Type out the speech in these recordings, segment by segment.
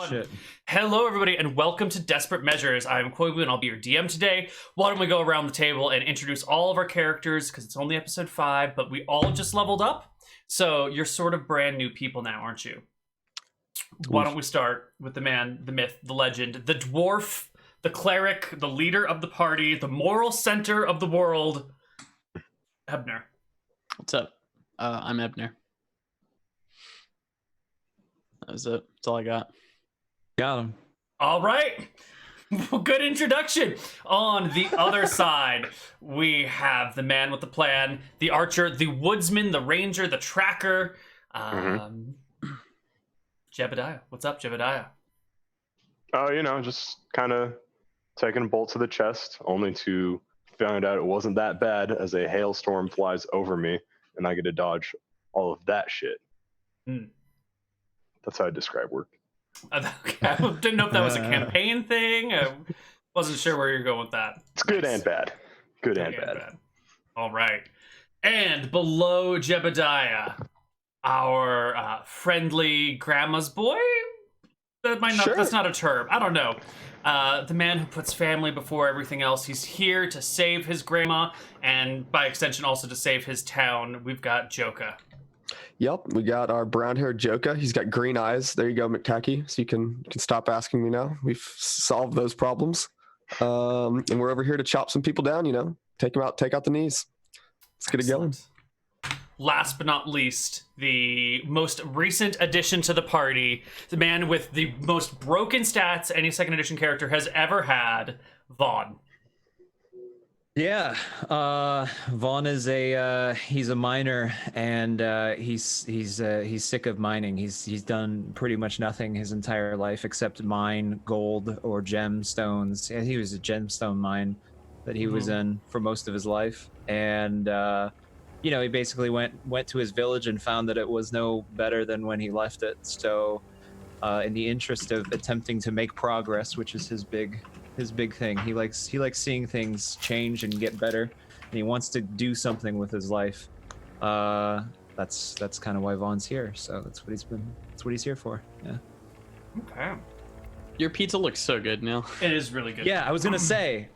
Shit. Hello, everybody, and welcome to Desperate Measures. I'm Koibu, and I'll be your DM today. Why don't we go around the table and introduce all of our characters, because it's only episode 5, but we all just leveled up, so you're sort of brand new people now, aren't you? Why don't we start with the man, the myth, the legend, the dwarf, the cleric, the leader of the party, the moral center of the world, Ebner. What's up? I'm Ebner. That was it. That's all I got. Got him. All right. Good introduction. On the other side, we have the man with the plan, the archer, the woodsman, the ranger, the tracker. Jebediah. What's up, Jebediah? Oh, just kind of taking a bolt to the chest, only to find out it wasn't that bad as a hailstorm flies over me and I get to dodge all of that shit. That's how I describe work. Okay. I didn't know if that was a campaign thing. I wasn't sure where you're going with that. It's good and bad. Good and bad. All right. And below Jebediah, our friendly grandma's boy? That's not a term. I don't know. The man who puts family before everything else. He's here to save his grandma, and by extension also to save his town. We've got Joka. Yep, we got our brown-haired Joka. He's got green eyes. There you go, McTacky. So you can stop asking me now. We've solved those problems. And we're over here to chop some people down, take them out, take out the knees. Let's get it going. Last but not least, the most recent addition to the party, the man with the most broken stats any second edition character has ever had, Vaughn. Yeah, Vaughn is he's a miner, and he's sick of mining. He's done pretty much nothing his entire life except mine gold or gemstones. Yeah, he was a gemstone mine that he was in for most of his life, and he basically went to his village and found that it was no better than when he left it. So, in the interest of attempting to make progress, which is his big thing, he likes seeing things change and get better, and he wants to do something with his life. That's kind of why Vaughn's here. So that's what he's here for. Yeah. Okay. Your pizza looks so good, Neal. It is really good. Yeah, I was gonna say,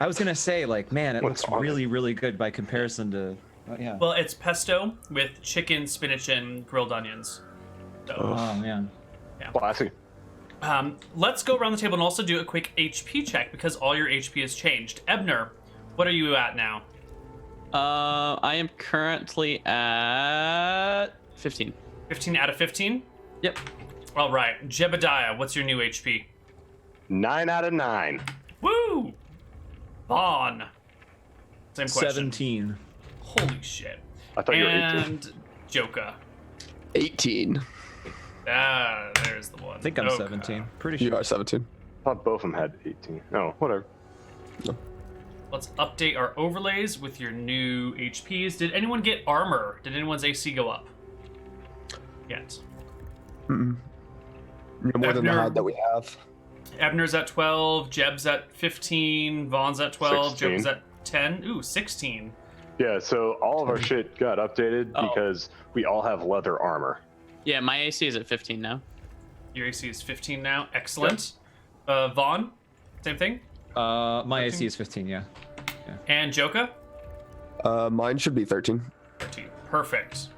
like, man, it looks really, really good by comparison to. Yeah. Well, it's pesto with chicken, spinach, and grilled onions. So, oh man. Yeah. Classy. Let's go around the table and also do a quick HP check because all your HP has changed. Ebner, what are you at now? I am currently at 15. 15 out of 15? Yep. All right. Jebediah, what's your new HP? 9 out of 9. Woo! Vaughn. Same question. 17. Holy shit. I thought you were 18. And Joka. 18. Ah, there's the one. I think I'm 17. Pretty sure. You are 17. I thought both of them had 18. No, whatever. No. Let's update our overlays with your new HPs. Did anyone get armor? Did anyone's AC go up? Yet. No more than the hide that we have. Ebner's at 12, Jeb's at 15, Vaughn's at 12, 16. Joker's at 10. Ooh, 16. Yeah, so all of our shit got updated because we all have leather armor. Yeah, my AC is at 15 now. Your AC is 15 now. Excellent. Vaughn, same thing? My AC is 15, yeah. And Joka? Mine should be 13. 13. Perfect.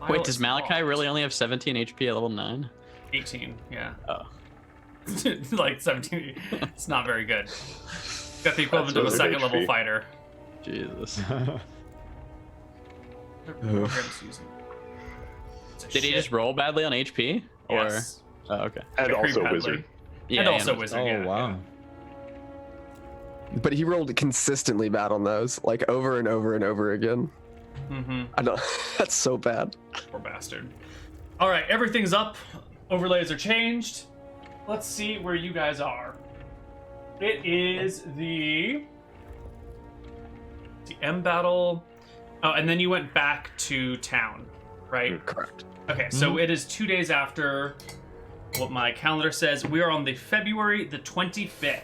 Wait, does Malachi really only have 17 HP at level 9? 18, yeah. Oh. Like 17. It's not very good. Got the equivalent of a second level fighter. Jesus. Did he just roll badly on HP? Or... Yes. Oh, okay. And also badly. wizard. Yeah, and also wizard. Oh, yeah, wow. But he rolled consistently bad on those, like over and over and over again. I know. That's so bad. Poor bastard. All right, everything's up. Overlays are changed. Let's see where you guys are. It is the M battle. Oh, and then you went back to town, right? Correct. Okay, so it is 2 days after what my calendar says. We are on the February the 25th.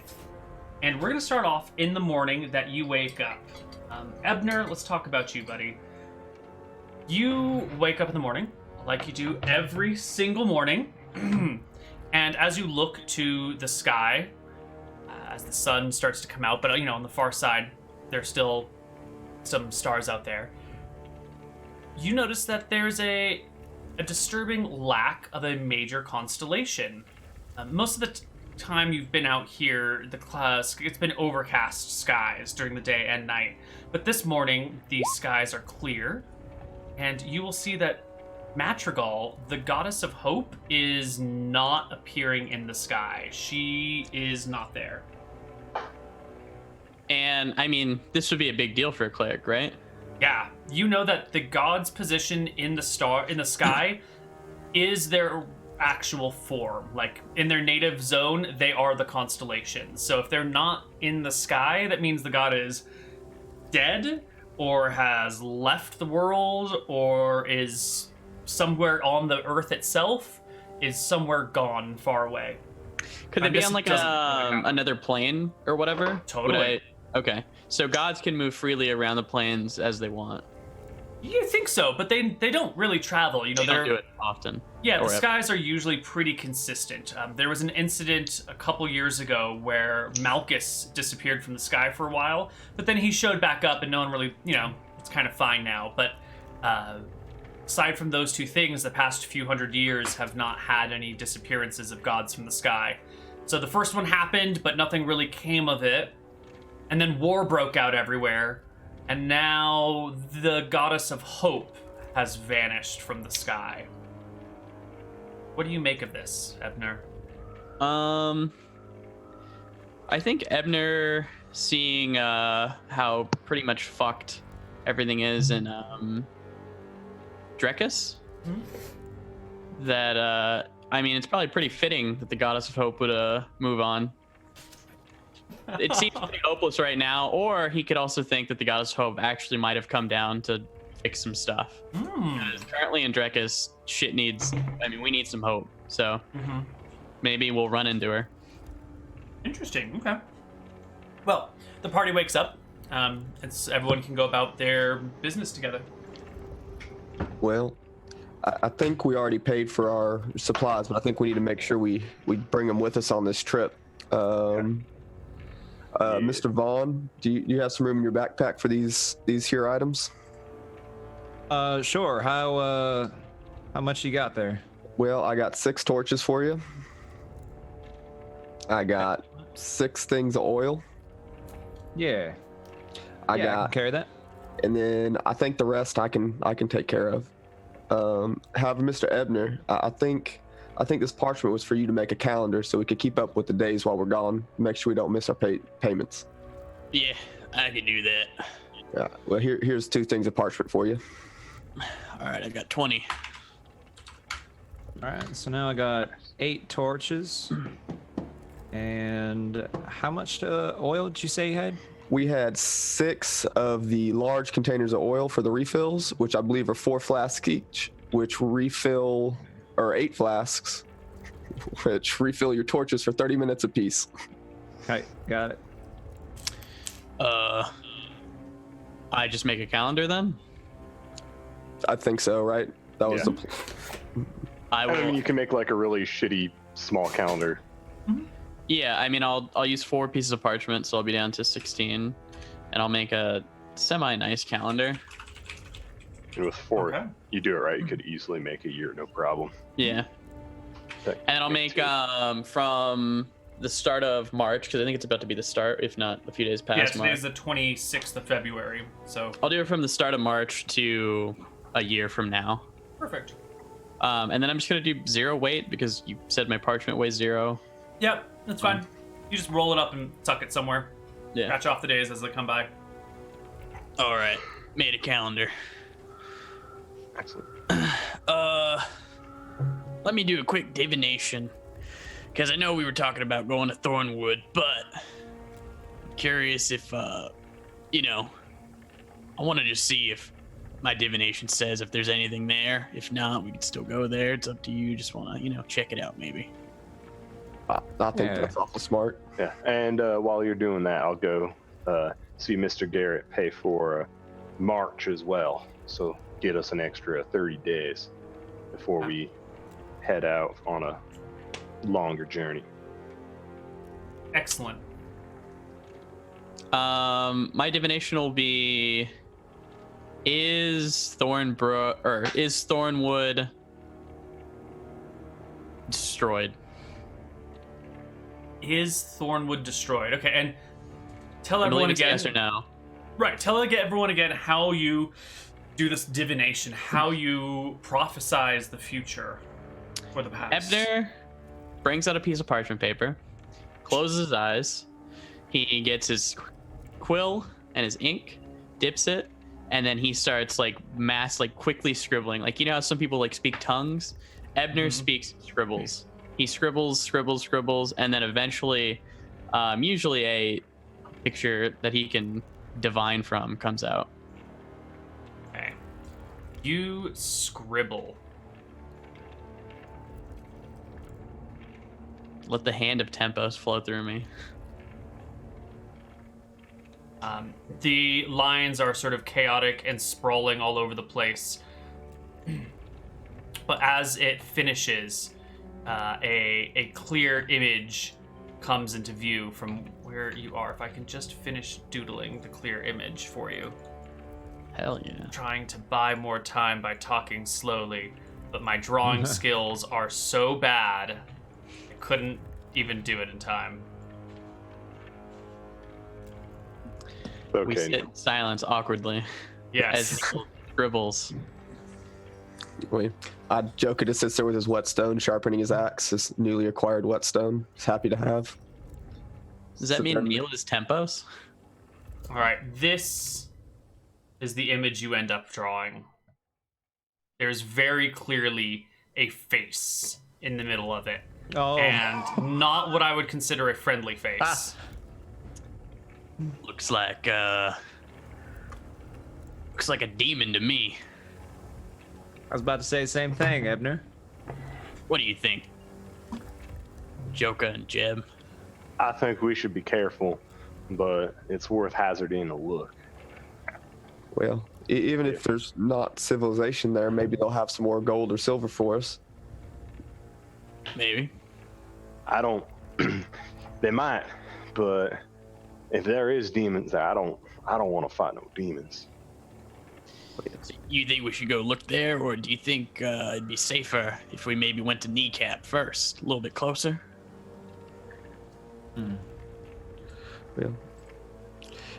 And we're going to start off in the morning that you wake up. Ebner, let's talk about you, buddy. You wake up in the morning, like you do every single morning, And as you look to the sky, as the sun starts to come out, but on the far side, there's still some stars out there. You notice that there's a disturbing lack of a major constellation. Most of the time you've been out here, it's been overcast skies during the day and night. But this morning, the skies are clear, and you will see that Madrigal, the goddess of hope, is not appearing in the sky. She is not there. And I mean, this would be a big deal for a cleric, right? Yeah, you know that the god's position in the sky is their actual form. Like in their native zone, they are the constellations. So if they're not in the sky, that means the god is dead or has left the world or is somewhere on the earth itself, is somewhere gone far away. Could they be on like another plane or whatever? Totally. Okay, so gods can move freely around the planes as they want. You think so, but they don't really travel. They don't do it often. Yeah, the skies are usually pretty consistent. There was an incident a couple years ago where Malchus disappeared from the sky for a while, but then he showed back up and no one really, it's kind of fine now. But aside from those two things, the past few hundred years have not had any disappearances of gods from the sky. So the first one happened, but nothing really came of it. And then war broke out everywhere. And now the goddess of hope has vanished from the sky. What do you make of this, Ebner? I think Ebner, seeing how pretty much fucked everything is in Drekis, that I mean, it's probably pretty fitting that the goddess of hope would move on. It seems pretty hopeless right now, or he could also think that the goddess of hope actually might have come down to fix some stuff. Because currently in Drekis, we need some hope. So maybe we'll run into her. Interesting. Okay. Well, the party wakes up. Everyone can go about their business together. Well, I think we already paid for our supplies, but I think we need to make sure we bring them with us on this trip. Mr. Vaughn, do you have some room in your backpack for these here items? Sure. How much you got there? Well, I got 6 torches for you. I got 6 things of oil. Yeah. I can carry that. And then I think the rest I can take care of. However, Mr. Ebner, I think this parchment was for you to make a calendar so we could keep up with the days while we're gone. Make sure we don't miss our payments. Yeah, I can do that. Yeah. Well, here's 2 things of parchment for you. All right, I got 20. All right, so now I got 8 torches. And how much oil did you say you had? We had 6 of the large containers of oil for the refills, which I believe are 4 flasks each, which refill, or 8 flasks, which refill your torches for 30 minutes apiece. Okay, got it. I just make a calendar then? I think so, right? That was the I mean, you can make like a really shitty small calendar. Yeah, I mean, I'll use 4 pieces of parchment, so I'll be down to 16, and I'll make a semi-nice calendar. And with 4, you do it right, you could easily make a year, no problem. Yeah. And I'll make from the start of March, because I think it's about to be the start, if not a few days past March. Yeah, today's the 26th of February, so... I'll do it from the start of March to a year from now. Perfect. And then I'm just going to do 0 weight, because you said my parchment weighs 0. Yep, that's fine. You just roll it up and tuck it somewhere. Yeah. Scratch off the days as they come by. All right. Made a calendar. Excellent. Let me do a quick divination, because I know we were talking about going to Thornwood, but I'm curious if, I want to just see if my divination says if there's anything there. If not, we can still go there. It's up to you. Just want to, check it out maybe. I think that's awful smart. Yeah, and while you're doing that, I'll go see Mr. Garrett pay for March as well. So get us an extra 30 days before we head out on a longer journey. Excellent. My divination will be: is Thornwood destroyed? Is Thornwood destroyed? Okay, and tell I believe everyone it's again. yes or no. Right, tell everyone again how you do this divination, how you prophesize the future or the past. Ebner brings out a piece of parchment paper, closes his eyes. He gets his quill and his ink, dips it, and then he starts quickly scribbling. Like, you know how some people speak tongues? Ebner speaks scribbles. He scribbles, and then eventually, usually a picture that he can divine from comes out. Okay. You scribble. Let the hand of Tempos flow through me. The lines are sort of chaotic and sprawling all over the place. But as it finishes, a clear image comes into view from where you are. If I can just finish doodling the clear image for you. Hell yeah. I'm trying to buy more time by talking slowly, but my drawing skills are so bad, I couldn't even do it in time. Okay. We sit in silence awkwardly Yes. as Neal scribbles. Joker just sits there with his whetstone, sharpening his axe, his newly acquired whetstone. He's happy to have. Does that Sit mean there. Neal is Tempos? All right, this is the image you end up drawing. There's very clearly a face in the middle of it, Oh, and not what I would consider a friendly face. Looks like a demon to me. I was about to say the same thing, Ebner. What do you think, Joker and Jeb? I think we should be careful, but it's worth hazarding a look. Well, even if there's not civilization there, maybe they'll have some more gold or silver for us. Maybe. I don't. They might, but if there is demons there, I don't want to fight no demons. So you think we should go look there, or do you think it'd be safer if we maybe went to Kneecap first, a little bit closer? Well,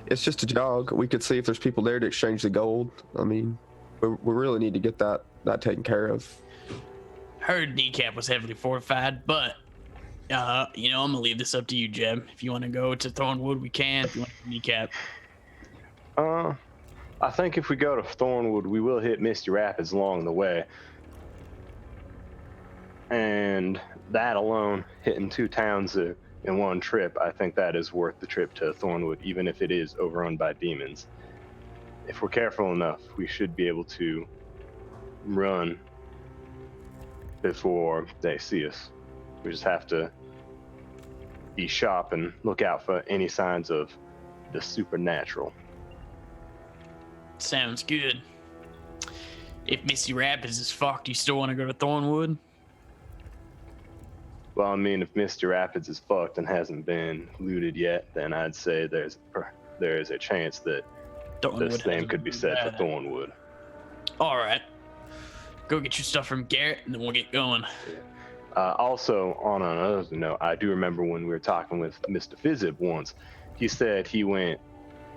it's just a jog. We could see if there's people there to exchange the gold. I mean, we really need to get that taken care of. Heard Kneecap was heavily fortified, but I'm gonna leave this up to you, Jeb. If you want to go to Thornwood, we can. If you want to Kneecap, I think if we go to Thornwood, we will hit Misty Rapids along the way. And that alone, hitting 2 towns in one trip, I think that is worth the trip to Thornwood, even if it is overrun by demons. If we're careful enough, we should be able to run before they see us. We just have to be sharp and look out for any signs of the supernatural. sounds good. If Misty Rapids is fucked, you still want to go to Thornwood? Well, I mean, if Mr. Rapids is fucked and hasn't been looted yet, then I'd say there is a chance that the same could be said for Thornwood. All right. Go get your stuff from Garrett, and then we'll get going. Also, on another note, I do remember when we were talking with Mr. Fizzib once, he said he went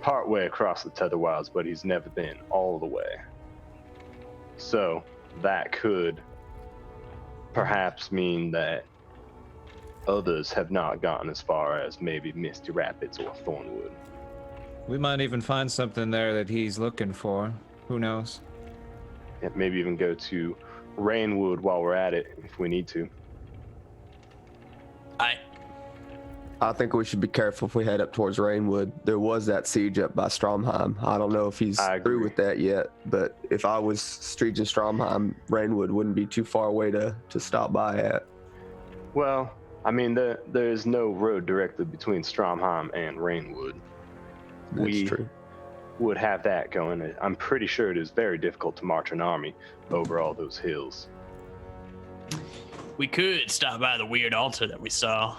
part way across the Tether Wilds, but he's never been all the way. So that could perhaps mean that others have not gotten as far as maybe Misty Rapids or Thornwood. We might even find something there that he's looking for. Who knows? And maybe even go to Rainwood while we're at it if we need to. I think we should be careful if we head up towards Rainwood. There was that siege up by Stromheim. I don't know if he's through with that yet, but if I was sieging Stromheim, Rainwood wouldn't be too far away to stop by at. Well, I mean, there is no road directly between Stromheim and Rainwood. That's true. Would have that going. I'm pretty sure it is very difficult to march an army over all those hills. We could stop by the weird altar that we saw.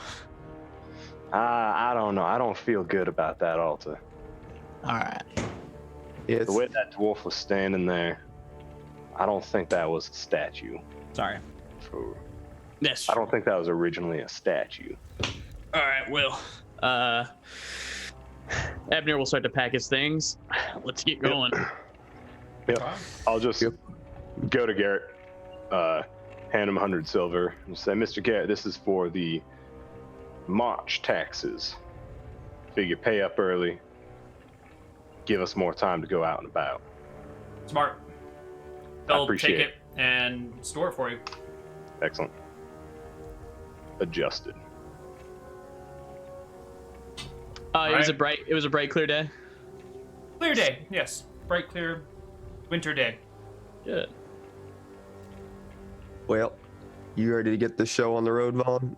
I don't know. I don't feel good about that altar. All right. Yeah, The way that dwarf was standing there, I don't think that was a statue. Sorry. That's I don't think that was originally a statue. All right. Well, Abner will start to pack his things. Let's get going. Yep. I'll just go to Garrett, hand him 100 silver, and say, Mr. Garrett, this is for the March taxes. Figure pay up early. Give us more time to go out and about. Smart. I They'll appreciate take it and store it for you. Excellent. Adjusted. It was a bright, clear day. Clear day, yes. Bright, clear winter day. Good. Well, you ready to get this show on the road, Vaughn?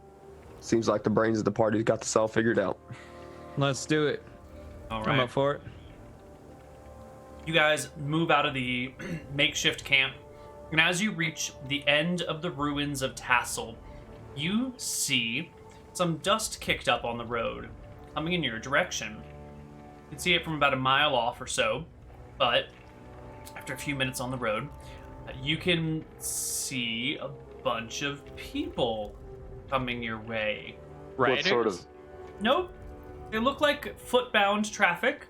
Seems like the brains of the party's got this all figured out. Let's do it. All I'm right. up for it. You guys move out of the makeshift camp, and as you reach the end of the ruins of Tassel, you see some dust kicked up on the road, coming in your direction. You can see it from about a mile off or so, but after a few minutes on the road, you can see a bunch of people coming your way. Right. What sort of... Nope. They look like footbound traffic.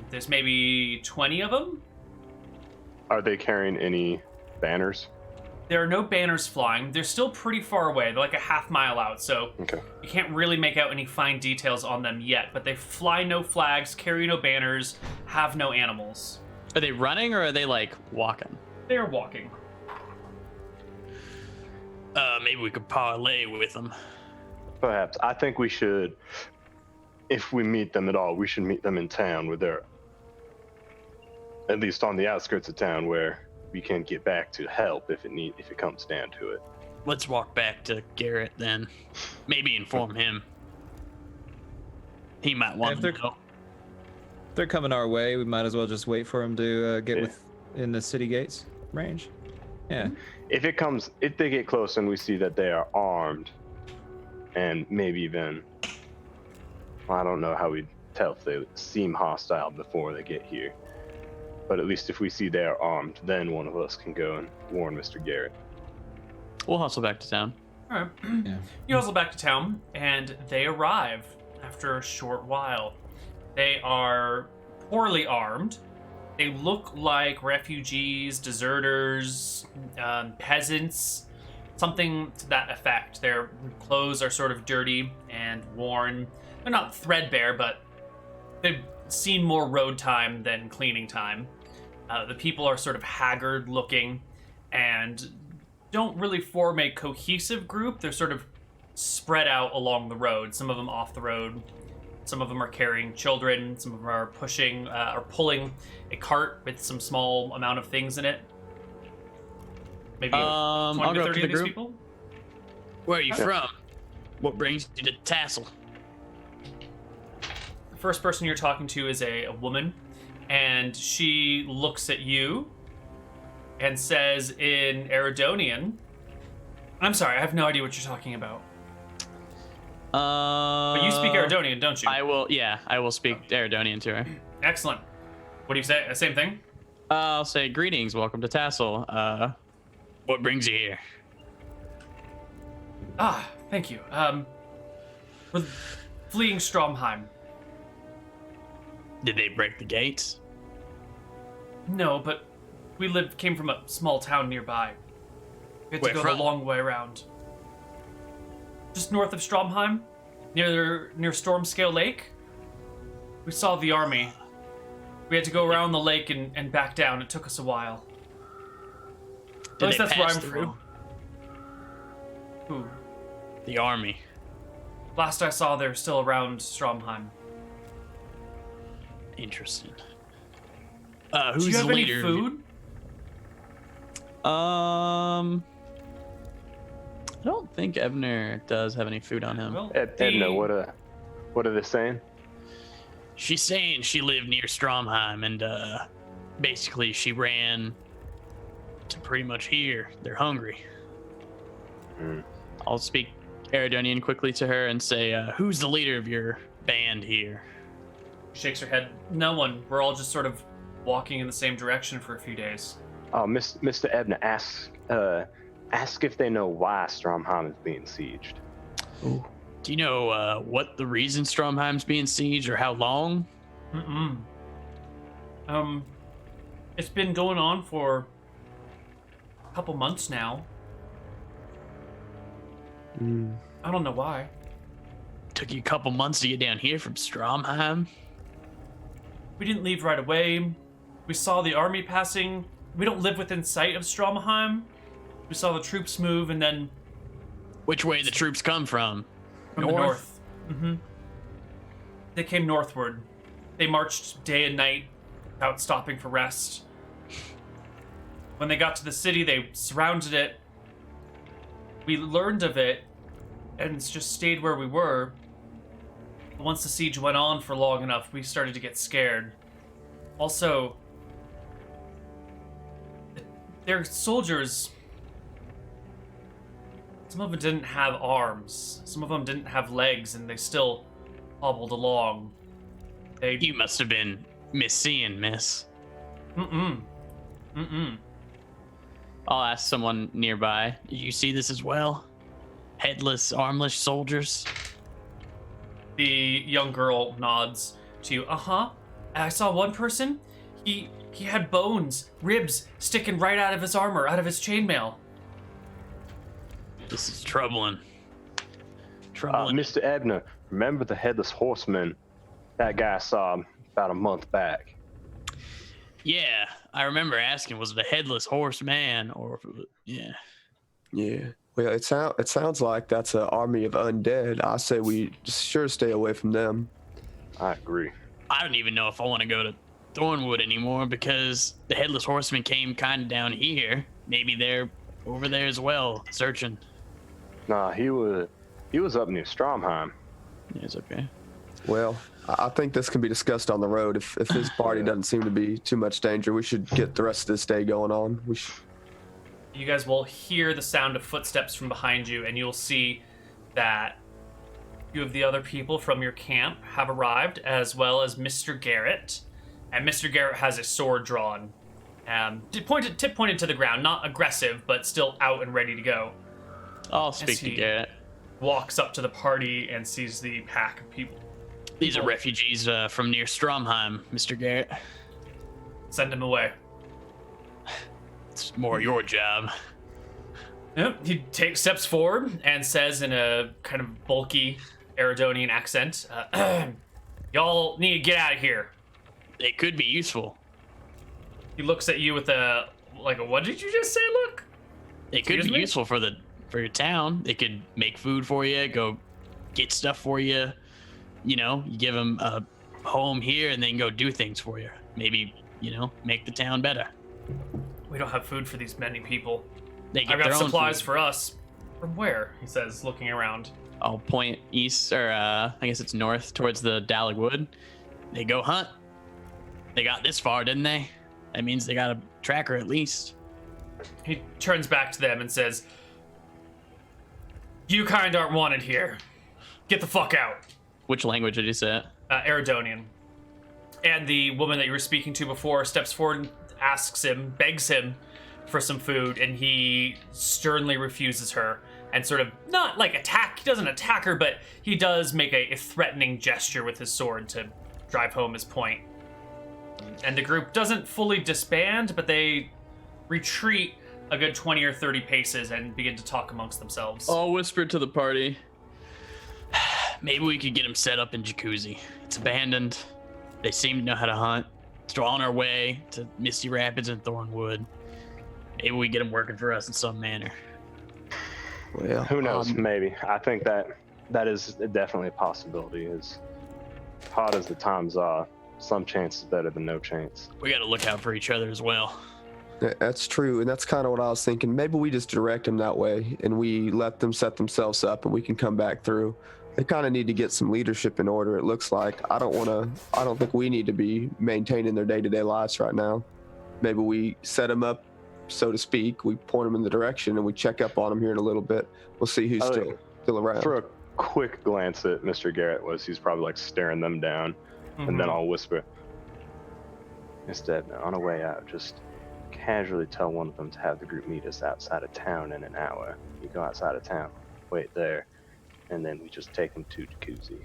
There's maybe 20 of them. Are they carrying any banners? There are no banners flying. They're still pretty far away. They're like a half mile out, so Okay. you can't really make out any fine details on them yet. But they fly no flags, carry no banners, have no animals. Are they running or are they like walking? They are walking. Maybe we could parlay with them. Perhaps. I think we should, if we meet them at all, we should meet them in town where they're, at least on the outskirts of town, where we can get back to help if it comes down to it. Let's walk back to Garrett then. Maybe inform him. He might want to know. If they're coming our way, we might as well just wait for them to get in the city gates range. Yeah. If they get close and we see that they are armed, and maybe even, I don't know how we'd tell if they seem hostile before they get here. But at least if we see they are armed, then one of us can go and warn Mr. Garrett. We'll hustle back to town. All right. Yeah. You hustle back to town, and they arrive after a short while. They are poorly armed. They look like refugees, deserters, peasants, something to that effect. Their clothes are sort of dirty and worn. They're not threadbare, but they've seen more road time than cleaning time. The people are sort of haggard looking and don't really form a cohesive group. They're sort of spread out along the road, some of them off the road. Some of them are carrying children. Some of them are pushing or pulling a cart with some small amount of things in it. Maybe 20 I'll to go up 30 to of the these group. people. Where are you from? What brings you to Tassel? The first person you're talking to is a woman, and she looks at you and says in Eridonian, "I'm sorry, I have no idea what you're talking about." But you speak Eridonian, don't you? I will speak Eridonian to her. Excellent. What do you say? Same thing? I'll say, greetings, welcome to Tassel. What brings you here? Ah, thank you. We're fleeing Stromheim. Did they break the gates? No, but we came from a small town nearby. We had to Where go from? the long way around. Just north of Stromheim, near Stormscale Lake. We saw the army. We had to go around the lake and back down. It took us a while. At Did least they that's where pass I'm through? from. Who? The army. Last I saw, they're still around Stromheim. Interesting. Do Who's you have the any leader? food? I don't think Ebner does have any food on him. Well, Edna, what are they saying? She's saying she lived near Stromheim and basically she ran to pretty much here. They're hungry. I'll speak Eridonian quickly to her and say, who's the leader of your band here? She shakes her head. No one. We're all just sort of walking in the same direction for a few days. Oh, Mr. Ebner, ask if they know why Stromheim is being sieged. Ooh. Do you know what the reason Stromheim's being sieged or how long? It's been going on for a couple months now. I don't know why. Took you a couple months to get down here from Stromheim? We didn't leave right away. We saw the army passing. We don't live within sight of Stromheim. We saw the troops move, and then... Which way the troops come from? From the north. They came northward. They marched day and night without stopping for rest. When they got to the city, they surrounded it. We learned of it and just stayed where we were. Once the siege went on for long enough, we started to get scared. Also, their soldiers, some of them didn't have arms, some of them didn't have legs, and they still hobbled along. You must have been misseeing, miss. I'll ask someone nearby. Did you see this as well? Headless, armless soldiers? The young girl nods to you. I saw one person. He had bones, ribs sticking right out of his armor, out of his chainmail. This is troubling. Mr. Ebner, remember the Headless Horseman that guy saw about a month back? Yeah, I remember asking, was it a Headless Horseman or if it was, Yeah. Well, it sounds like that's an army of undead. I say we sure stay away from them. I agree. I don't even know if I want to go to Thornwood anymore because the Headless Horseman came kind of down here. Maybe they're over there as well, searching. Nah, he was up near Stromheim. Yeah, it's okay. Well, I think this can be discussed on the road. If this party doesn't seem to be too much danger, we should get the rest of this day going on. You guys will hear the sound of footsteps from behind you, and you'll see that a few of the other people from your camp have arrived, as well as Mr. Garrett. And Mr. Garrett has a sword drawn, tip pointed to the ground, not aggressive, but still out and ready to go. I'll speak to Garrett. Walks up to the party and sees the pack of people. These are refugees from near Stromheim, Mr. Garrett. Send them away. It's more your job. Yep. He takes steps forward and says in a kind of bulky Eridonian accent, y'all need to get out of here. They could be useful. He looks at you with a what did you just say, look? They could be useful for your town. They could make food for you, go get stuff for you. You know, you give them a home here and then go do things for you. Maybe, make the town better. We don't have food for these many people. They get I've got their own supplies food. for us. From where? He says, looking around. I'll point east, or I guess it's north, towards the Dallig Wood. They go hunt. They got this far, didn't they? That means they got a tracker at least. He turns back to them and says, you kind aren't wanted here. Get the fuck out. Which language did he say it? Eridonian. And the woman that you were speaking to before steps forward and begs him for some food, and he sternly refuses her and sort of not like attack. He doesn't attack her, but he does make a threatening gesture with his sword to drive home his point. And the group doesn't fully disband, but they retreat a good 20 or 30 paces and begin to talk amongst themselves. I'll whisper to the party. Maybe we could get him set up in Jacuzzi. It's abandoned. They seem to know how to hunt. So on our way to Misty Rapids and Thornwood. Maybe we get him working for us in some manner. Well, Who knows? Maybe. I think that is definitely a possibility. As hard as the times are, some chance is better than no chance. We got to look out for each other as well. That's true, and that's kind of what I was thinking. Maybe we just direct them that way, and we let them set themselves up, and we can come back through. They kind of need to get some leadership in order, it looks like. I don't think we need to be maintaining their day-to-day lives right now. Maybe we set them up so to speak. We point them in the direction and we check up on them here in a little bit. We'll see who's still around. For a quick glance at Mr. Garrett, he's probably like staring them down, and then I'll whisper, "Instead, on our way out, just casually tell one of them to have the group meet us outside of town in an hour. We go outside of town, wait there, and then we just take them to Jacuzzi."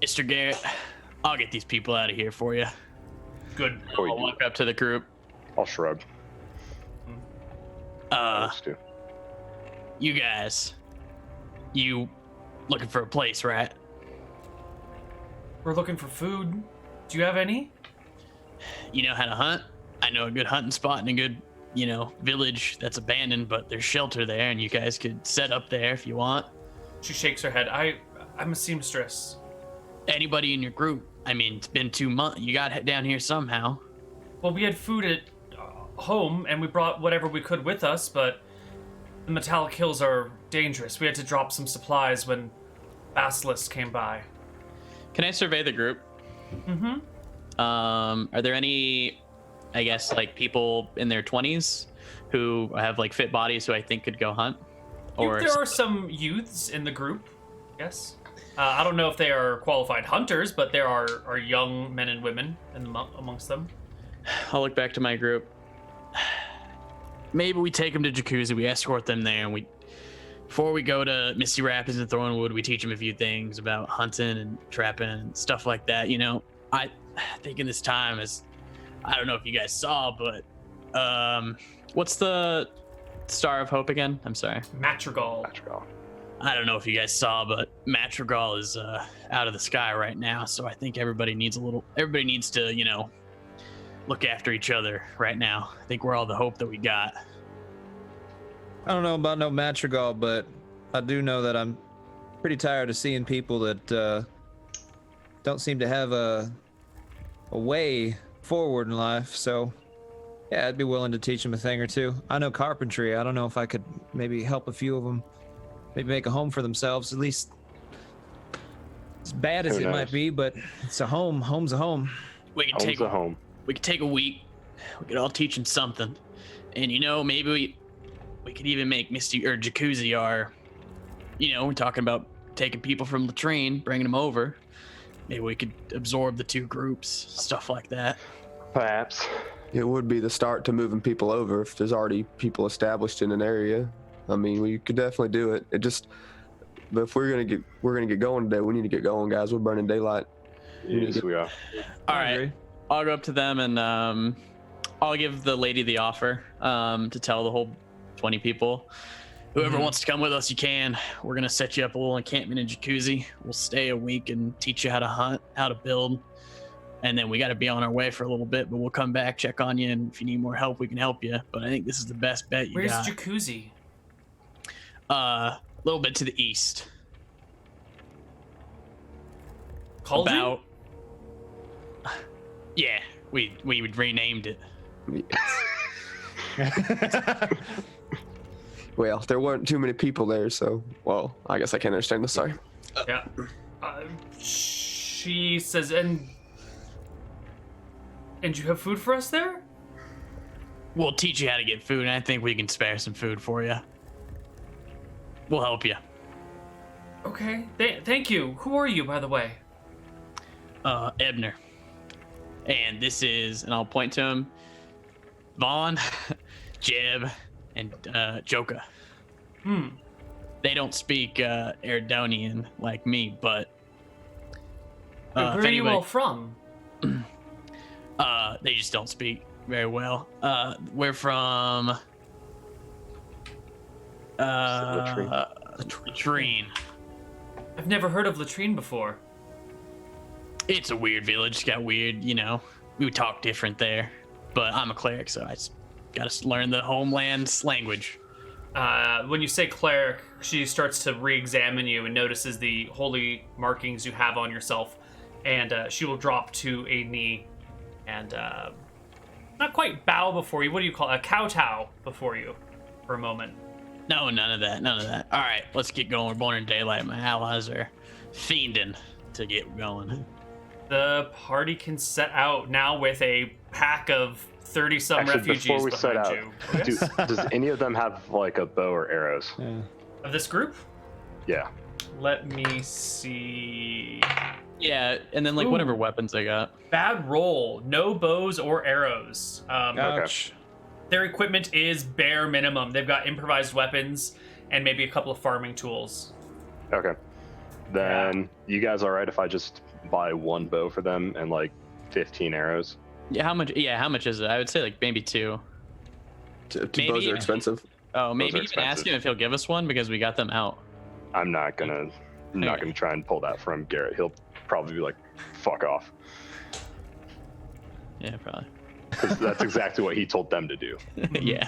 Mr. Garrett, I'll get these people out of here for you. Good. I'll walk up to the group. I'll shrug. You guys, you looking for a place, right? We're looking for food. Do you have any? You know how to hunt? I know a good hunting spot and a good, village that's abandoned, but there's shelter there, and you guys could set up there if you want. She shakes her head. I'm a seamstress. Anybody in your group? I mean, it's been 2 months. You got down here somehow. Well, we had food at home, and we brought whatever we could with us, but the metallic hills are dangerous. We had to drop some supplies when basilisks came by. Can I survey the group? Are there any, I guess, like people in their 20s who have like fit bodies who I think could go hunt? Or there are some youths in the group, yes. I don't know if they are qualified hunters, but there are young men and women amongst them. I'll look back to my group. Maybe we take them to Jacuzzi, we escort them there, and before we go to Misty Rapids and Thornwood, we teach them a few things about hunting and trapping and stuff like that. I think in this time is, I don't know if you guys saw, but what's the Star of Hope again? I'm sorry. Madrigal. I don't know if you guys saw, but Madrigal is out of the sky right now, so I think everybody needs to, look after each other right now. I think we're all the hope that we got. I don't know about no Madrigal, but I do know that I'm pretty tired of seeing people that don't seem to have a way forward in life. So, yeah, I'd be willing to teach them a thing or two. I know carpentry. I don't know if I could maybe help a few of them, maybe make a home for themselves, at least as bad as it might be, but it's a home. Home's a home. We could take a week. We could all teach them something. And, maybe we could even make Misty or Jacuzzi our, we're talking about taking people from Latrine, bringing them over. Maybe we could absorb the 2 groups, stuff like that. Perhaps. It would be the start to moving people over if there's already people established in an area. I mean, we could definitely do it. But if we're gonna get going today, we need to get going, guys. We're burning daylight. Yes, we are. All right. I'll go up to them and I'll give the lady the offer to tell the whole 20 people. Whoever wants to come with us, you can. We're going to set you up a little encampment in Jacuzzi. We'll stay a week and teach you how to hunt, how to build. And then we got to be on our way for a little bit, but we'll come back, check on you, and if you need more help, we can help you. But I think this is the best bet you got. Where's Jacuzzi? A little bit to the east. Cauldron? Yeah, we renamed it. Well, there weren't too many people there, so, well, I guess I can't understand this. Sorry. Yeah. She says, and you have food for us there? We'll teach you how to get food, and I think we can spare some food for you. We'll help you. Okay. Thank you. Who are you, by the way? Ebner. And this is, and I'll point to him, Vaughn, Jeb, and Joka. They don't speak Eridonian like me, but where are you all from? They just don't speak very well. We're from Latrine. I've never heard of Latrine before. It's a weird village. It's got weird, we would talk different there. But I'm a cleric, so I just gotta learn the homeland's language. When you say cleric, she starts to re-examine you and notices the holy markings you have on yourself. And she will drop to a knee and not quite bow before you. What do you call it? A kowtow before you for a moment. No, none of that. All right, let's get going. We're born in daylight. My allies are fiending to get going. The party can set out now with a pack of 30-some Actually, refugees before we set behind out, you. does any of them have like a bow or arrows? Yeah. Of this group? Yeah. Let me see. Yeah, and then like Ooh. whatever weapons they got. Bad roll. No bows or arrows. Ouch. Their equipment is bare minimum. They've got improvised weapons and maybe a couple of farming tools. Okay. Then you guys all right if I just buy one bow for them and like 15 arrows? Yeah, how much? Yeah, how much is it? I would say like maybe 2. Two bows are expensive. Oh, maybe are even ask expensive. him if he'll give us one because we got them out. I'm not gonna try and pull that from Garrett. He'll probably be like, "Fuck off," Yeah, probably. 'cause that's exactly what he told them to do. Yeah.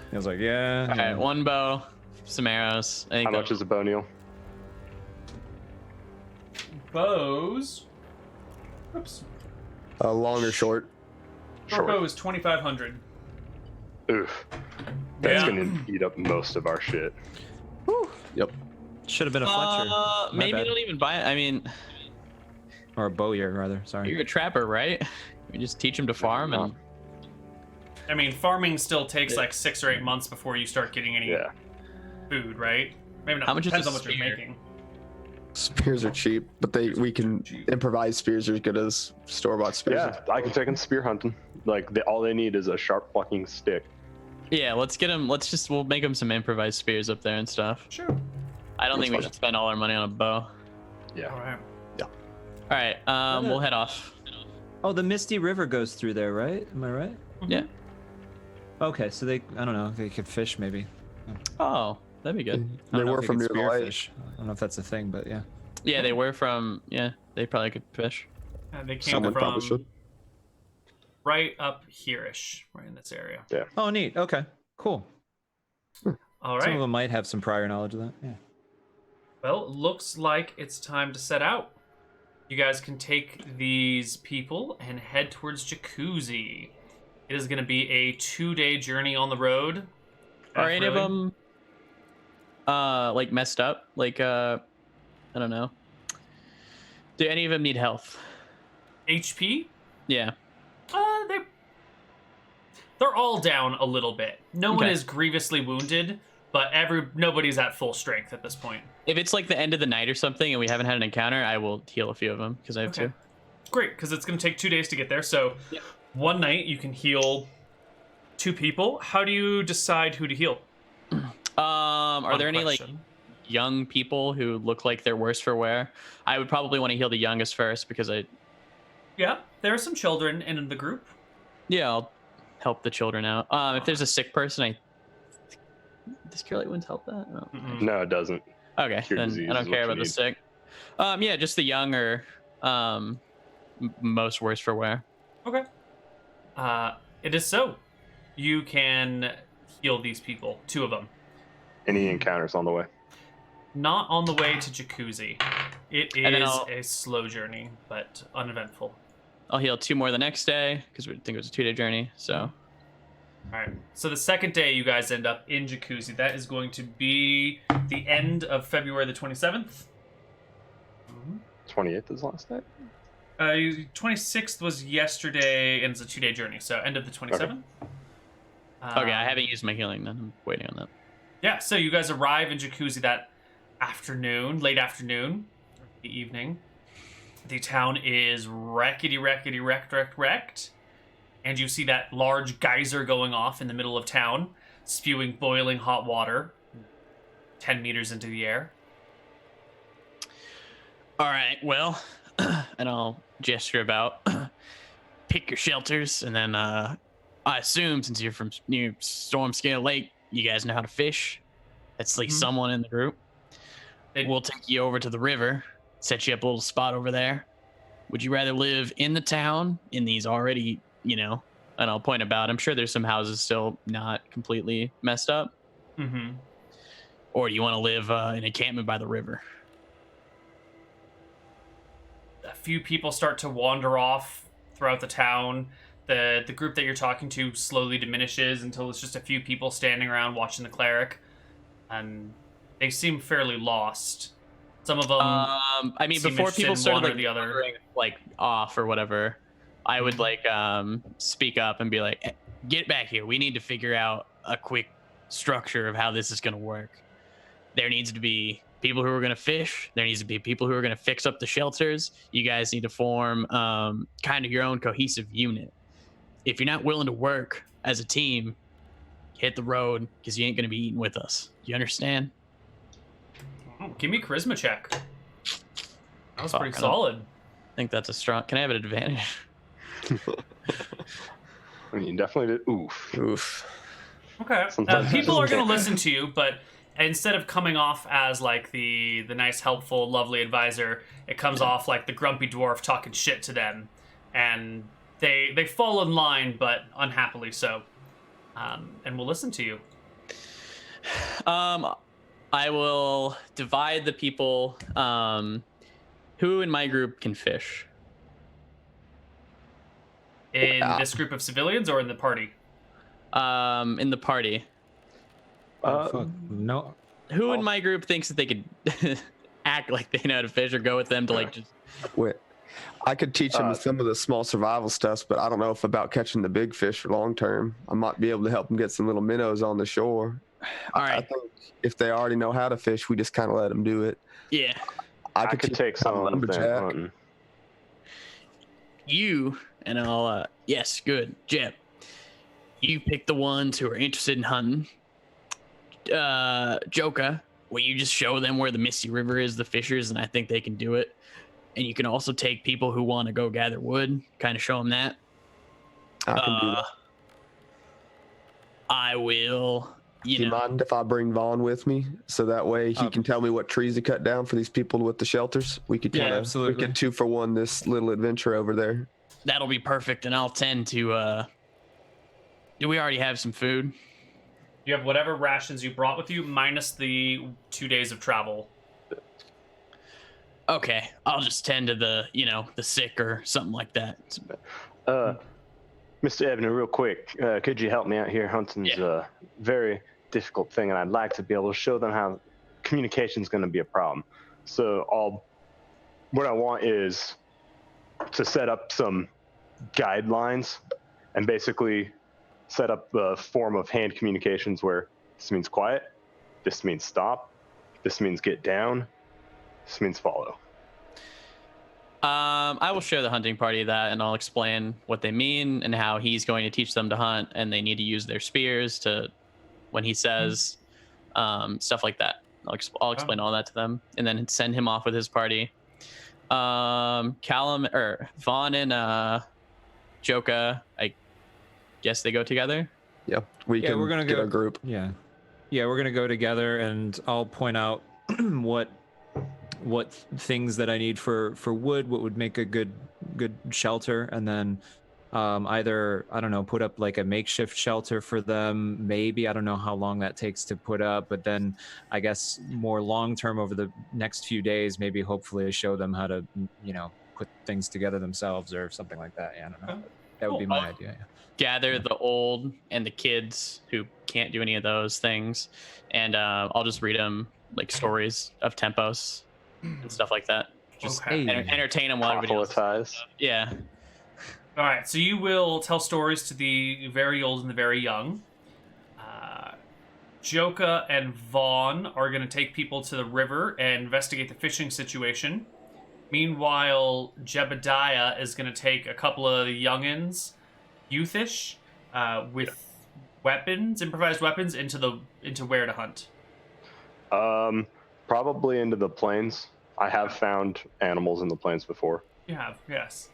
He was like, yeah. All right, one bow, some arrows. I think How much is a bow, Neal? Bows. Oops. Long or short? Short bow is 2,500. Oof. That's Yeah. gonna eat up most of our shit. Yep. Should have been a Fletcher. My maybe bad. don't even buy it. I mean, Or a bowyer, rather. Sorry. you're a trapper, right? You just teach him to farm and I mean, farming still takes like 6 or 8 months before you start getting any Yeah. food, right? Maybe not. How much is Depends a on what you're spear? making. Spears are cheap, but we can improvise spears are as good as store-bought spears. Yeah, I can take them spear hunting. Like all they need is a sharp fucking stick. yeah, let's get him. We'll make him some improvised spears up there and stuff. Sure. I don't That's think we fine. should spend all our money on a bow. Yeah. All right. All right, we'll head off. Oh, the Misty River goes through there, right? Am I right? Yeah. Okay, so I don't know, they could fish maybe. Oh, that'd be good. I don't They know were if from could near the lake. spearfish. I don't know if that's a thing, but yeah. Yeah, they were from. Yeah, they probably could fish. They came Someone probably from should. right up here-ish, right in this area. Oh, neat. Okay, cool. All Some of right. them might have some prior knowledge of that. Yeah. Well, looks like it's time to set out. You guys can take these people and head towards Jacuzzi. It is going to be a 2-day journey on the road. Are any of Really? them like messed up? Like I don't know. Do any of them need health? HP? Yeah. They're all down a little bit. No one Okay. is grievously wounded, but nobody's at full strength at this point. If it's like the end of the night or something and we haven't had an encounter, I will heal a few of them because I have Okay. 2. Great, because it's going to take 2 days to get there. So one night you can heal 2 people. How do you decide who to heal? Are Fun there any like question. young people who look like they're worse for wear? I would probably want to heal the youngest first because Yeah, there are some children in the group. I'll help the children out. If there's a sick person, does Cure Light Wounds help that? No. Mm-mm. No, it doesn't. Okay, Cure then disease I don't is what care you about the need. sick. Yeah, just the young or most worse for wear. Okay. It is so. You can heal these people, 2 of them. Any encounters on the way? Not on the way to Jacuzzi. It And then is I'll- a slow journey, but uneventful. I'll heal 2 more the next day because we think it was a 2-day journey. So All right. So the second day you guys end up in Jacuzzi. That is going to be the end of February the 27th. 28th is last day. 26th was yesterday, and it's a 2-day journey. So end of the 27th. okay, I haven't used my healing then. I'm waiting on that. Yeah, so you guys arrive in Jacuzzi that afternoon, late afternoon, the evening. The town is wrecked, and you see that large geyser going off in the middle of town, spewing boiling hot water 10 meters into the air. All right, well, and I'll gesture about. Pick your shelters, and then I assume since you're from near Stormscale Lake, you guys know how to fish. That's like Mhm. someone in the group. They- We'll take you over to the river, set you up a little spot over there. Would you rather live in the town in these already, and I'll point about, I'm sure there's some houses still not completely messed up, Mm-hmm. or do you want to live in a encampment by the river? A few people start to wander off throughout the town. The group that you're talking to slowly diminishes until it's just a few people standing around watching the cleric, and they seem fairly lost. Some of them I mean, seem before interested people in started one or like the other. wandering, like off or whatever, I would like speak up and be like, "Eh, get back here. We need to figure out a quick structure of how this is going to work. There needs to be people who are going to fish. There needs to be people who are going to fix up the shelters. You guys need to form kind of your own cohesive unit. If you're not willing to work as a team, hit the road because you ain't going to be eating with us. You understand? Oh, give me a charisma check. That was pretty I solid. think that's a strong. Can I have an advantage? I mean, definitely did. Oof. Oof. Okay. Sometimes People you are just going to can't. listen to you, but instead of coming off as like the nice, helpful, lovely advisor, it comes off like the grumpy dwarf talking shit to them, and they fall in line, but unhappily so. And we'll listen to you. I will divide the people who in my group can fish. In this group of civilians or in the party? In the party. Fuck. No. Who in my group thinks that they could act like they know how to fish or go with them to like just Wait, I could teach them some of the small survival stuff, but I don't know if about catching the big fish for long term. I might be able to help them get some little minnows on the shore. all I right. think if they already know how to fish, we just kind of let them do it. Yeah. I could teach take them some of them lumberjack. hunting. You and I'll yes, good. Jeb. You pick the ones who are interested in hunting. Joka, will you just show them where the Misty River is, the fishers, and I think they can do it. And you can also take people who want to go gather wood, kind of show them that. I can do that. I will, Do you know. mind if I bring Vaughn with me so that way he can tell me what trees to cut down for these people with the shelters? We could Yeah, kind of absolutely. get 2 for 1 this little adventure over there. That'll be perfect, and I'll tend to. Do we already have some food? You have whatever rations you brought with you, minus the 2 days of travel. Okay, I'll just tend to the sick or something like that. Mr. Ebner, real quick, could you help me out here? Hunting's a very difficult thing, and I'd like to be able to show them how communication is going to be a problem. So what I want is to set up some guidelines and basically set up a form of hand communications where this means quiet, this means stop, this means get down, this means follow. I will show the hunting party that, and I'll explain what they mean and how he's going to teach them to hunt, and they need to use their spears to, when he says, stuff like that. I'll explain all that to them, and then send him off with his party. Callum or Vaughn and Joka, I guess they go together. Yeah, we're gonna get go a group. Yeah, we're gonna go together, and I'll point out what things that I need for wood, what would make a good shelter, and then either, I don't know, put up like a makeshift shelter for them. Maybe, I don't know how long that takes to put up, but then I guess more long term over the next few days, maybe hopefully show them how to, put things together themselves or something like that. Yeah, I don't know. That would be my idea. Yeah. Gather the old and the kids who can't do any of those things, and I'll just read them like stories of tempos and stuff like that. Just Okay. entertain them while everybody else. Proselytize. Yeah. All right, so you will tell stories to the very old and the very young. Joka and Vaughn are going to take people to the river and investigate the fishing situation. Meanwhile, Jebediah is going to take a couple of the youngins, youthish, with weapons, improvised weapons, into where to hunt. Probably into the plains. I have found animals in the plains before. You have, yes.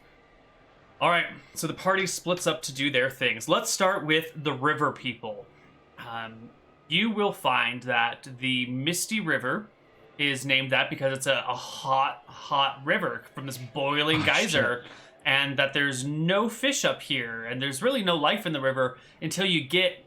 All right, so the party splits up to do their things. Let's start with the river people. You will find that the Misty River is named that because it's a hot, hot river from this boiling geyser, and that there's no fish up here, and there's really no life in the river until you get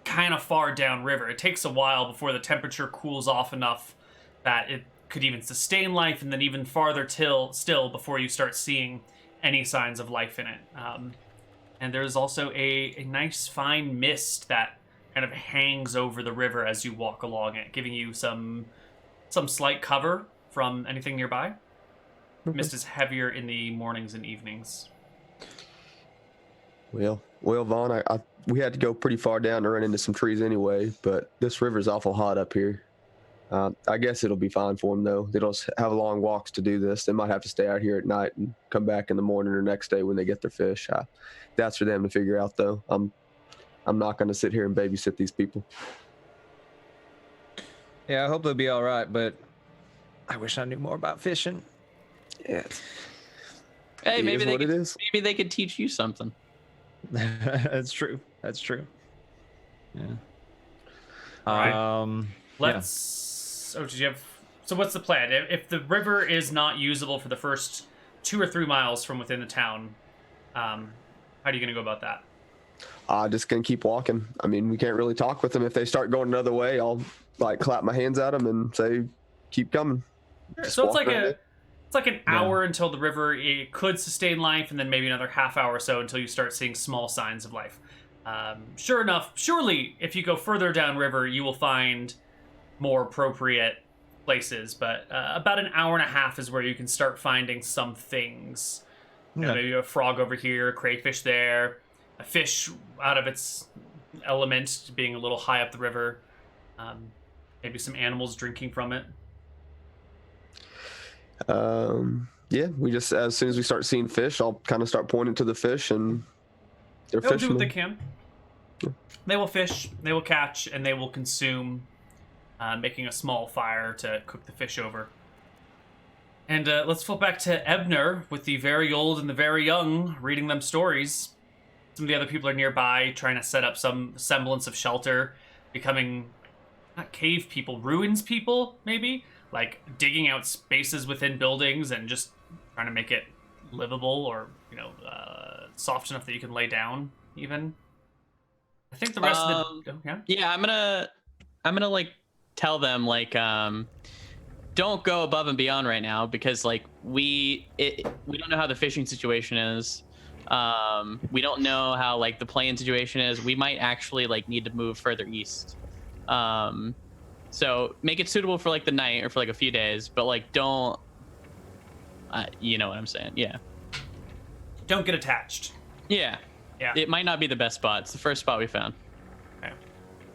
kind of far downriver. It takes a while before the temperature cools off enough that it could even sustain life, and then even farther still before you start seeing any signs of life in it. And there's also a nice fine mist that kind of hangs over the river as you walk along it, giving you some slight cover from anything nearby. Mist is heavier in the mornings and evenings. Well, Vaughn, we had to go pretty far down to run into some trees anyway, but this river's awful hot up here. I guess it'll be fine for them, though. They don't have long walks to do this. They might have to stay out here at night and come back in the morning or next day when they get their fish. That's for them to figure out, though. I'm not going to sit here and babysit these people. Yeah, I hope they'll be all right, but I wish I knew more about fishing. Yeah. Hey, maybe they could teach you something. That's true. That's true. Yeah. All right. Let's. Oh, did you have? So what's the plan? If the river is not usable for the first 2 or 3 miles from within the town, how are you going to go about that? Just gonna keep walking. I mean, we can't really talk with them. If they start going another way, I'll like clap my hands at them and say, "Keep coming." So it's like an hour until the river it could sustain life, and then maybe another half hour or so until you start seeing small signs of life. Surely, if you go further downriver, you will find more appropriate places. But about an hour and a half is where you can start finding some things. You know, maybe a frog over here, a crayfish there, a fish out of its element, being a little high up the river. Maybe some animals drinking from it. Yeah, we just, as soon as we start seeing fish, I'll kind of start pointing to the fish, and they'll do what they can. Yeah. They will fish, they will catch, and they will consume, making a small fire to cook the fish over. And let's flip back to Ebner with the very old and the very young reading them stories. Some of the other people are nearby trying to set up some semblance of shelter, becoming not cave people, ruins people, maybe? Like digging out spaces within buildings and just trying to make it livable or, soft enough that you can lay down even. I think the rest of the... Yeah, I'm gonna like tell them like, don't go above and beyond right now because like we don't know how the fishing situation is. We don't know how like the plane situation is. We might actually like need to move further east. So make it suitable for like the night or for like a few days, but like don't, you know what I'm saying? Yeah. Don't get attached. Yeah. Yeah. It might not be the best spot. It's the first spot we found. Okay.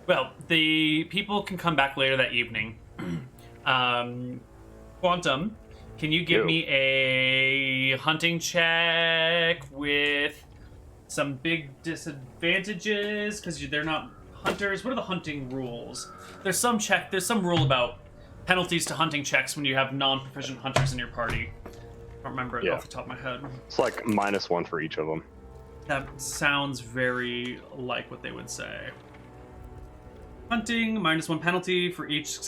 Well, the people can come back later that evening. Quantum, can you give me a hunting check with some big disadvantages because they're not hunters? What are the hunting rules? There's some rule about penalties to hunting checks when you have non-proficient hunters in your party. I don't remember it off the top of my head. It's like -1 for each of them. That sounds very like what they would say. Hunting, -1 penalty for each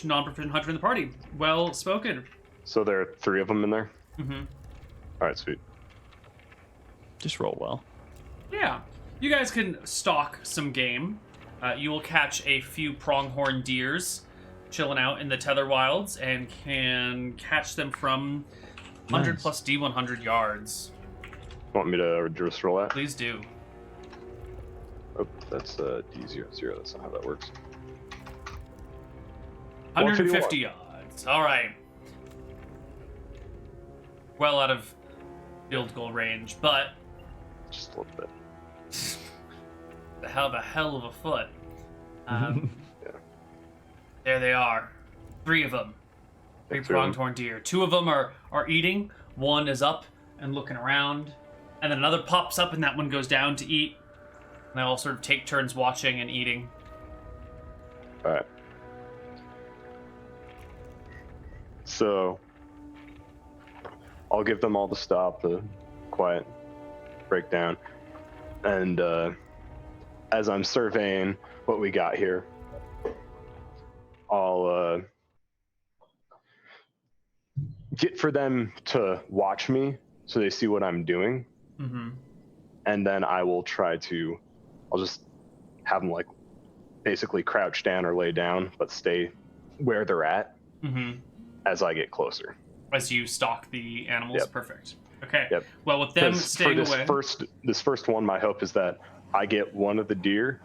non-proficient hunter in the party. Well spoken. So there are 3 of them in there? Mm-hmm. All right, sweet. Just roll well. Yeah. You guys can stalk some game. You will catch a few pronghorn deers chilling out in the tether wilds and can catch them from 100 plus D100 yards. Want me to just roll that? Please do. Oh, that's D00. That's not how that works. 150 yards. All right. Well out of field goal range, but just a little bit. The hell of a foot. Yeah. There they are. 3 of them. 3 pronghorn deer. 2 of them are eating. 1 is up and looking around. And then another pops up and that one goes down to eat. And they all sort of take turns watching and eating. Alright. So, I'll give them all the stop, the quiet breakdown. And as I'm surveying what we got here, I'll get for them to watch me so they see what I'm doing. Mm-hmm. And then I'll just have them like basically crouch down or lay down, but stay where they're at as I get closer. As you stalk the animals? Yep. Perfect. Okay. Yep. Well, with them staying away... This first one, my hope is that I get one of the deer,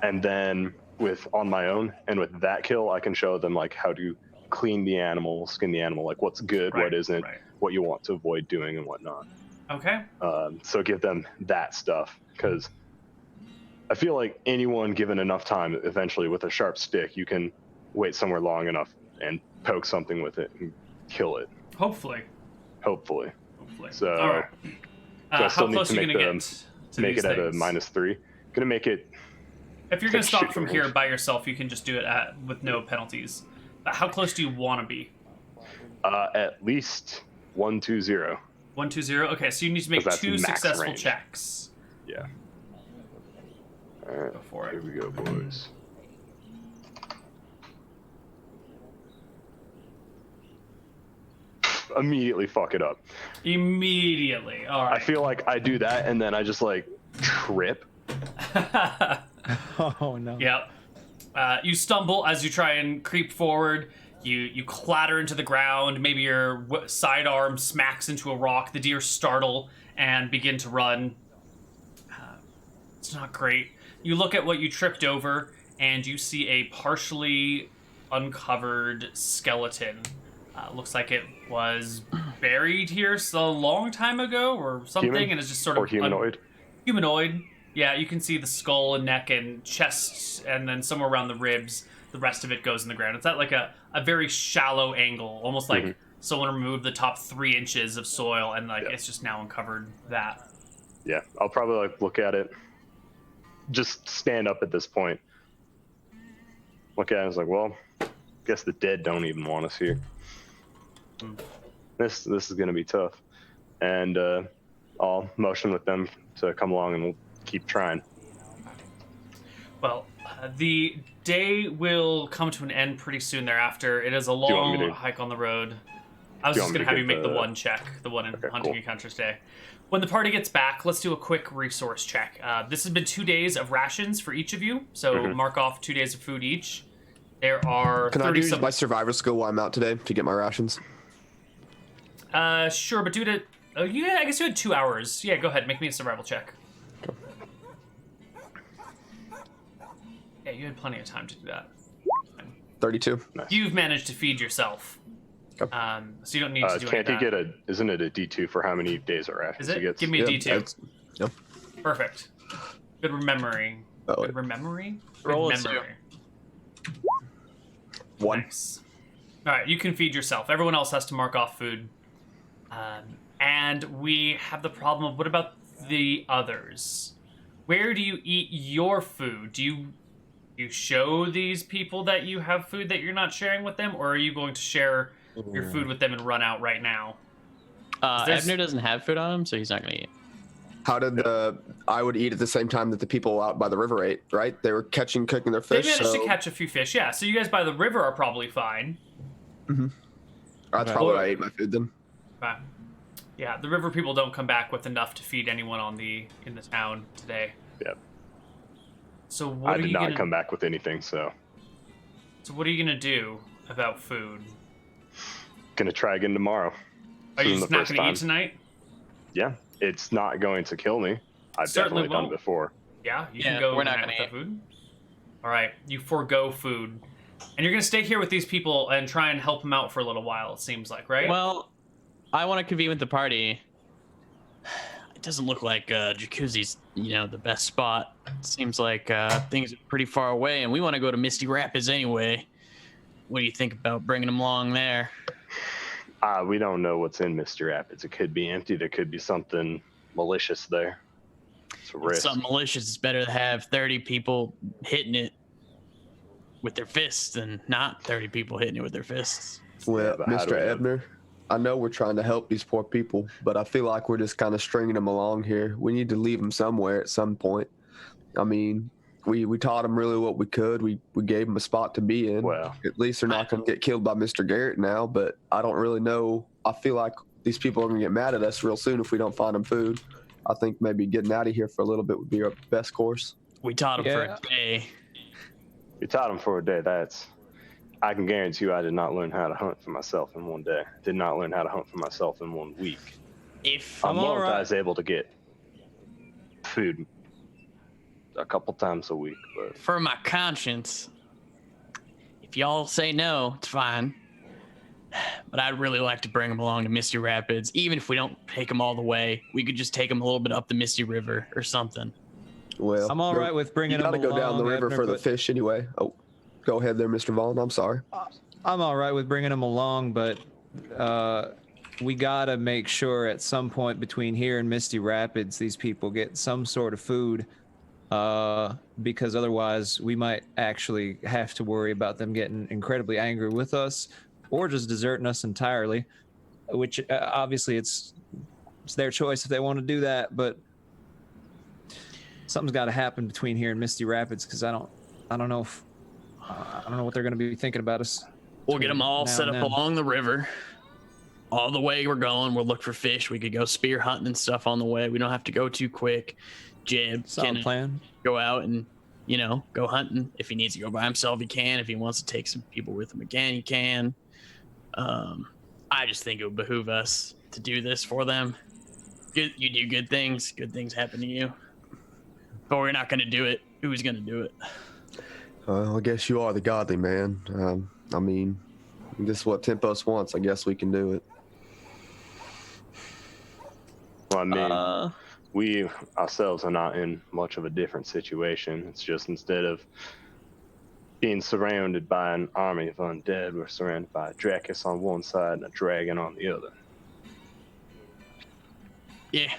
and then on my own, and with that kill, I can show them like how to clean the animal, skin the animal, like what's good, what isn't, what you want to avoid doing, and whatnot. Okay. So give them that stuff, because I feel like anyone given enough time, eventually with a sharp stick, you can wait somewhere long enough and poke something with it and kill it. Hopefully. Hopefully. So, all right. So I still how need close to are you make going to get to make these it at a things? -3. Gonna make it. If you're going to like stop from shooting here range. by yourself, you can just do it with no penalties. How close do you want to be? At least 120. 120. Okay, so you need to make 'Cause that's 2 max successful range. checks. Yeah. All right. Go for it. Here we go, boys. Immediately fuck it up. Immediately. All I right. feel like I do that and then I just like trip. Oh no. Yep. You stumble as you try and creep forward. You clatter into the ground. Maybe your sidearm smacks into a rock. The deer startle and begin to run. It's not great. You look at what you tripped over, and you see a partially uncovered skeleton. Looks like it was buried here a long time ago or something, Human? and it's just sort Or of humanoid. humanoid. Yeah, you can see the skull and neck and chest, and then somewhere around the ribs. The rest of it goes in the ground. It's at like a very shallow angle, almost like someone removed the top 3 inches of soil, and like it's just now uncovered that. Yeah, I'll probably like look at it. Just stand up at this point. Look at it. I was like, well, guess the dead don't even want us here. This is gonna be tough, and I'll motion with them to come along, and we'll keep trying. Well, the day will come to an end pretty soon thereafter. It is a you want long me to- hike on the road. I was do you just want me going to to have you get make the the- one check, the one in Okay, Hunting cool. Encounters Day. When the party gets back, let's do a quick resource check. This has been 2 days of rations for each of you, so mark off 2 days of food each. There are Can I 30 use my survivor skill while I'm out today to get my rations? Sure, but do it at... Oh, yeah, I guess you had 2 hours. Yeah, go ahead, make me a survival check. Yeah, you had plenty of time to do that. 32. You've managed to feed yourself. Okay. So you don't need to do Can't he any of get that. isn't it a D2 for how many days of rations Is he it? gets? Give me a Yeah, D2. that's- Yep. Perfect. Good remembering. Oh, Good remembering? Roll a Good memory. 1. Nice. All right, you can feed yourself. Everyone else has to mark off food. And we have the problem of what about the others? Where do you eat your food? Do you show these people that you have food that you're not sharing with them, or are you going to share your food with them and run out right now? there's- Ebner doesn't have food on him, so he's not gonna eat. How did I would eat at the same time that the people out by the river ate, right? They were cooking their They fish. managed so to catch a few fish, yeah. So you guys by the river are probably fine. that's probably why I ate my food then. But yeah, the river people don't come back with enough to feed anyone in the town today. Yep. So what I are did you not gonna come back with anything, so So what are you gonna do about food? gonna try again tomorrow. Are you This just isn't the not first gonna time. eat tonight? Yeah, it's not going to kill me. I've Certainly definitely done it won't. before. Yeah, you Yeah, can go we're not tonight gonna with the food. All right, you forego food, and you're gonna stay here with these people and try and help them out for a little while. It seems like, right? Well, I want to convene with the party. It doesn't look like Jacuzzi's, the best spot. It seems like things are pretty far away, and we want to go to Misty Rapids anyway. What do you think about bringing them along there? We don't know what's in Mr. Rapids. It could be empty. There could be something malicious there. It's a risk. Something malicious. It's better to have 30 people hitting it with their fists than not 30 people hitting it with their fists. Well, but how do Mr. we know? Ebner, I know we're trying to help these poor people, but I feel like we're just kind of stringing them along here. We need to leave them somewhere at some point. I mean, we taught them really what we could. We gave them a spot to be in. Well, At least they're not going to get killed by Mr. Garrett now, but I don't really know. I feel like these people are going to get mad at us real soon if we don't find them food. I think maybe getting out of here for a little bit would be our best course. We taught them for Yeah. a day. we taught him for a day. I can guarantee you I did not learn how to hunt for myself in one day. Did not learn how to hunt for myself in 1 week. If I'm I alright. was able to get food a couple times a week, but for my conscience, if y'all say no, it's fine. but I'd really like to bring them along to Misty Rapids. Even if we don't take them all the way, we could just take them a little bit up the Misty River or something. Well, I'm all right with bringing you them gotta along. go down the river Abner, for the but fish anyway. Oh, go ahead there, Mr. Vaughn. I'm sorry. I'm all right with bringing them along, but we gotta make sure at some point between here and Misty Rapids, these people get some sort of food, because otherwise we might actually have to worry about them getting incredibly angry with us, or just deserting us entirely. Which obviously it's their choice if they want to do that, but something's got to happen between here and Misty Rapids, because I don't know what they're going to be thinking about us. We'll get them all now set and up then. along the river. All the way we're going, we'll look for fish. We could go spear hunting and stuff on the way. We don't have to go too quick. Jib Solid can plan. go out and, go hunting. If he needs to go by himself, he can. If he wants to take some people with him again, he can. I just think it would behoove us to do this for them. You do good things happen to you. But we're not going to do it. Who's going to do it? I guess you are the godly man. I mean, this is what Tempos wants. I guess we can do it. Well, I mean, we ourselves are not in much of a different situation. It's just instead of being surrounded by an army of undead, we're surrounded by a Dracus on one side and a dragon on the other. Yeah.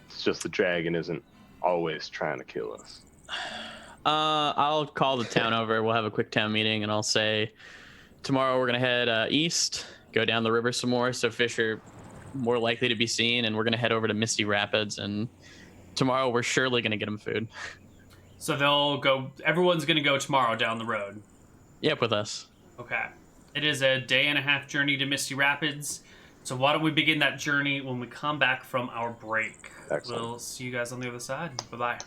It's just the dragon isn't always trying to kill us. I'll call the town over. We'll have a quick town meeting, and I'll say tomorrow we're going to head east, go down the river some more, so fish are more likely to be seen, and we're going to head over to Misty Rapids, and tomorrow we're surely going to get them food. So everyone's going to go tomorrow down the road. Yep, with us. Okay. It is a 1.5-day journey to Misty Rapids. So why don't we begin that journey when we come back from our break? Excellent. We'll see you guys on the other side. Bye-bye.